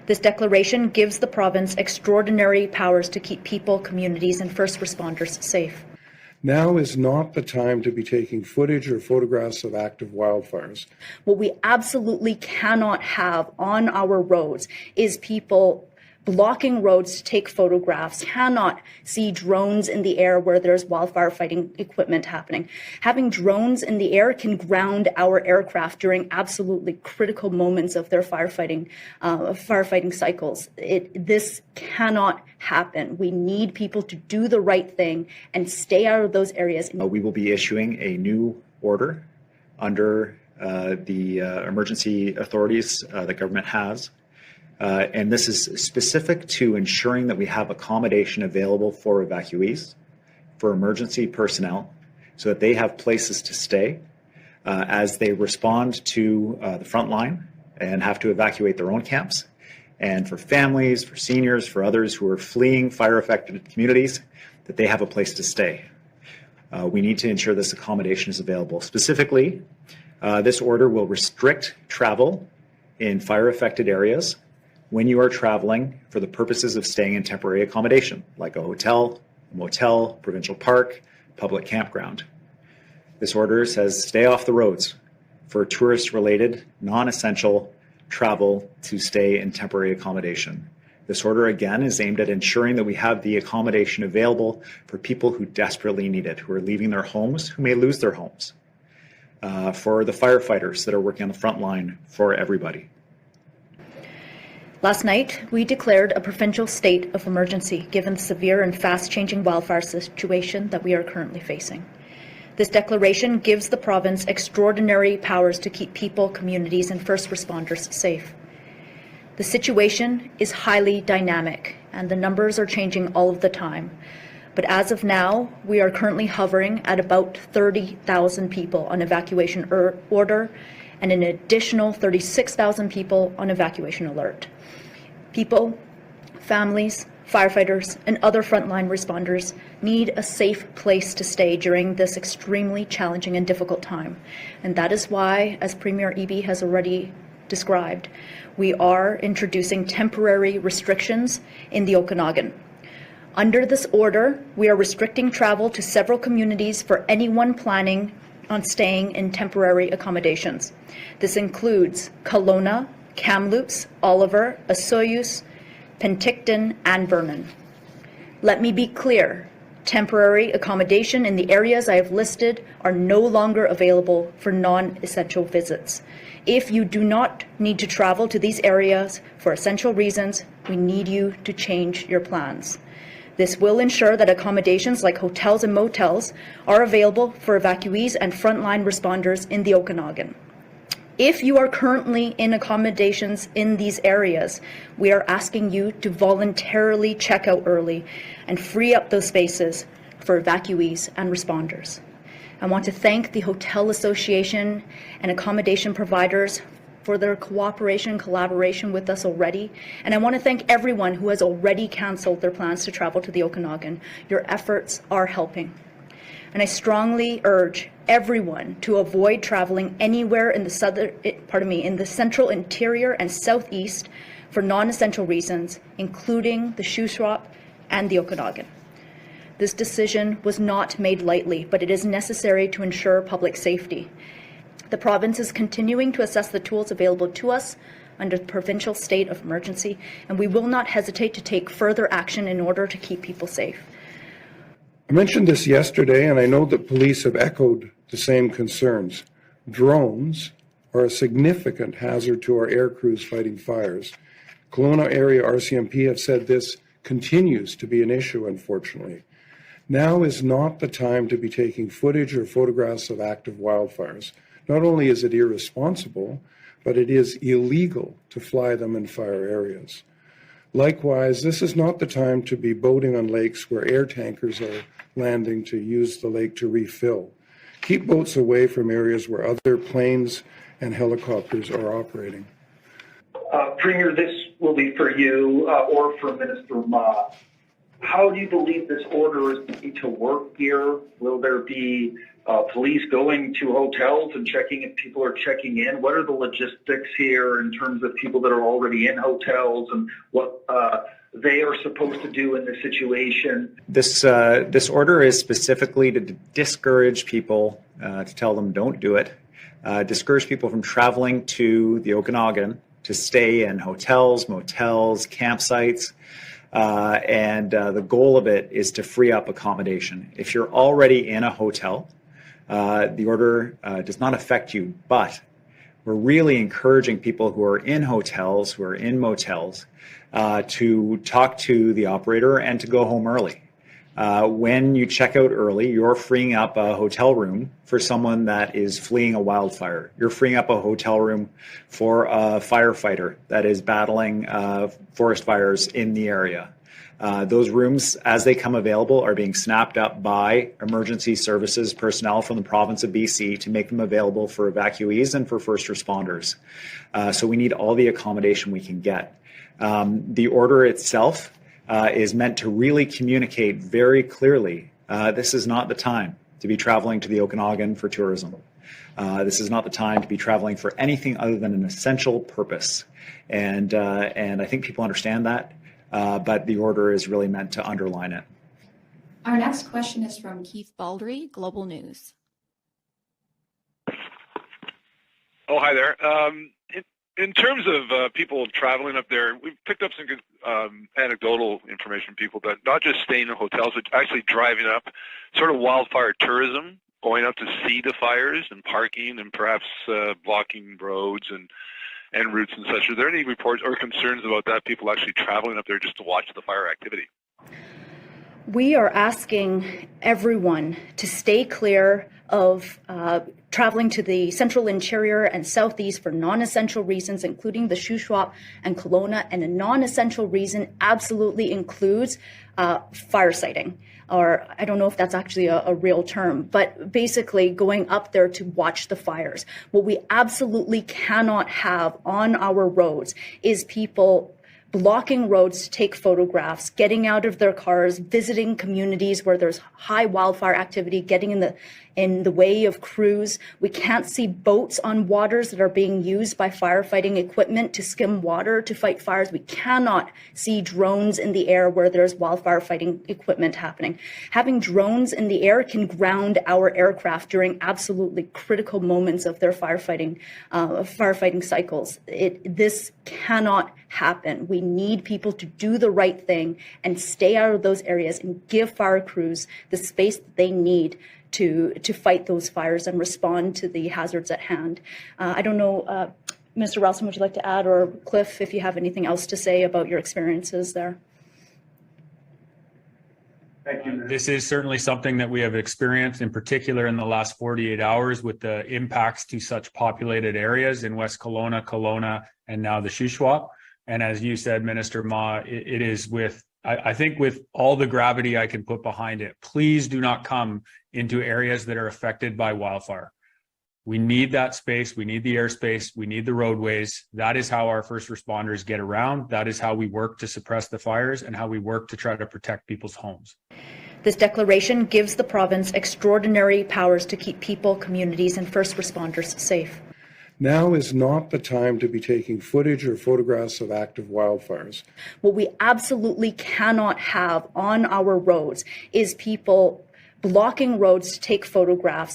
This declaration gives the province extraordinary powers to keep people, communities, and first responders safe. Now is not the time to be taking footage or photographs of active wildfires. What we absolutely cannot have on our roads is people blocking roads to take photographs, cannot see drones in the air where there's wildfire fighting equipment happening. Having drones in the air can ground our aircraft during absolutely critical moments of their firefighting cycles. This cannot happen. We need people to do the right thing and stay out of those areas. We will be issuing a new order under the emergency authorities the government has. And this is specific to ensuring that we have accommodation available for evacuees, for emergency personnel, so that they have places to stay as they respond to the front line and have to evacuate their own camps. And for families, for seniors, for others who are fleeing fire-affected communities, that they have a place to stay. We need to ensure this accommodation is available. Specifically, this order will restrict travel in fire-affected areas when you are traveling for the purposes of staying in temporary accommodation, like a hotel, a motel, provincial park, public campground. This order says stay off the roads for tourist-related, non-essential travel to stay in temporary accommodation. This order, again, is aimed at ensuring that we have the accommodation available for people who desperately need it, who are leaving their homes, who may lose their homes, for the firefighters that are working on the front line, for everybody. Last night, we declared a provincial state of emergency given the severe and fast-changing wildfire situation that we are currently facing. This declaration gives the province extraordinary powers to keep people, communities, and first responders safe. The situation is highly dynamic, and the numbers are changing all of the time. But as of now, we are currently hovering at about 30,000 people on evacuation order and an additional 36,000 people on evacuation alert. People, families, firefighters, and other frontline responders need a safe place to stay during this extremely challenging and difficult time. And that is why, as Premier Eby has already described, we are introducing temporary restrictions in the Okanagan. Under this order, we are restricting travel to several communities for anyone planning on staying in temporary accommodations. This includes Kelowna, Kamloops, Oliver, Osoyoos, Penticton, and Vernon. Let me be clear, temporary accommodation in the areas I have listed are no longer available for non-essential visits. If you do not need to travel to these areas for essential reasons, we need you to change your plans. This will ensure that accommodations like hotels and motels are available for evacuees and frontline responders in the Okanagan. If you are currently in accommodations in these areas, we are asking you to voluntarily check out early and free up those spaces for evacuees and responders. I want to thank the Hotel Association and accommodation providers for their cooperation and collaboration with us already. And I want to thank everyone who has already cancelled their plans to travel to the Okanagan. Your efforts are helping. And I strongly urge everyone to avoid traveling anywhere in the central interior and southeast for non-essential reasons, including the Shuswap and the Okanagan. This decision was not made lightly, but it is necessary to ensure public safety. The province is continuing to assess the tools available to us under the provincial state of emergency, and we will not hesitate to take further action in order to keep people safe. I mentioned this yesterday, and I know that police have echoed the same concerns. Drones are a significant hazard to our air crews fighting fires. Kelowna area RCMP have said this continues to be an issue, unfortunately. Now is not the time to be taking footage or photographs of active wildfires. Not only is it irresponsible, but it is illegal to fly them in fire areas. Likewise, this is not the time to be boating on lakes where air tankers are landing to use the lake to refill. Keep boats away from areas where other planes and helicopters are operating. Premier, this will be for you or for Minister Ma. How do you believe this order is going to work here? Will there be police going to hotels and checking if people are checking in? What are the logistics here in terms of people that are already in hotels and what they are supposed to do in this situation? This order is specifically to discourage people, to tell them don't do it, discourage people from traveling to the Okanagan to stay in hotels, motels, campsites. And the goal of it is to free up accommodation. If you're already in a hotel, the order does not affect you, but we're really encouraging people who are in hotels, who are in motels, to talk to the operator and to go home early. When you check out early, you're freeing up a hotel room for someone that is fleeing a wildfire. You're freeing up a hotel room for a firefighter that is battling forest fires in the area. Those rooms, as they come available, are being snapped up by emergency services personnel from the province of BC to make them available for evacuees and for first responders. So we need all the accommodation we can get. The order itself is meant to really communicate very clearly, this is not the time to be traveling to the Okanagan for tourism. This is not the time to be traveling for anything other than an essential purpose. And I think people understand that, but the order is really meant to underline it. Our next question is from Keith Baldry, Global News. Oh, hi there. In terms of people traveling up there, we've picked up some good anecdotal information from people that not just staying in hotels, but actually driving up, sort of wildfire tourism, going up to see the fires and parking and perhaps blocking roads and routes and such. Are there any reports or concerns about that, people actually traveling up there just to watch the fire activity? We are asking everyone to stay clear of traveling to the central interior and southeast for non-essential reasons, including the Shuswap and Kelowna, and a non-essential reason absolutely includes firesighting. Or I don't know if that's actually a real term, but basically going up there to watch the fires. What we absolutely cannot have on our roads is people blocking roads to take photographs, getting out of their cars, visiting communities where there's high wildfire activity, getting in the way of crews. We can't see boats on waters that are being used by firefighting equipment to skim water to fight fires. We cannot see drones in the air where there's wildfire fighting equipment happening. Having drones in the air can ground our aircraft during absolutely critical moments of their firefighting cycles. This cannot happen. We need people to do the right thing and stay out of those areas and give fire crews the space that they need to fight those fires and respond to the hazards at hand. I don't know, Mr. Ralston, would you like to add, or Cliff, if you have anything else to say about your experiences there? Thank you. This is certainly something that we have experienced, in particular in the last 48 hours with the impacts to such populated areas in West Kelowna, and now the Shuswap. And as you said, Minister Ma, it is with, I think, with all the gravity I can put behind it. Please do not come into areas that are affected by wildfire. We need that space. We need the airspace. We need the roadways. That is how our first responders get around. That is how we work to suppress the fires and how we work to try to protect people's homes. This declaration gives the province extraordinary powers to keep people, communities, and first responders safe. Now is not the time to be taking footage or photographs of active wildfires. What we absolutely cannot have on our roads is people blocking roads to take photographs,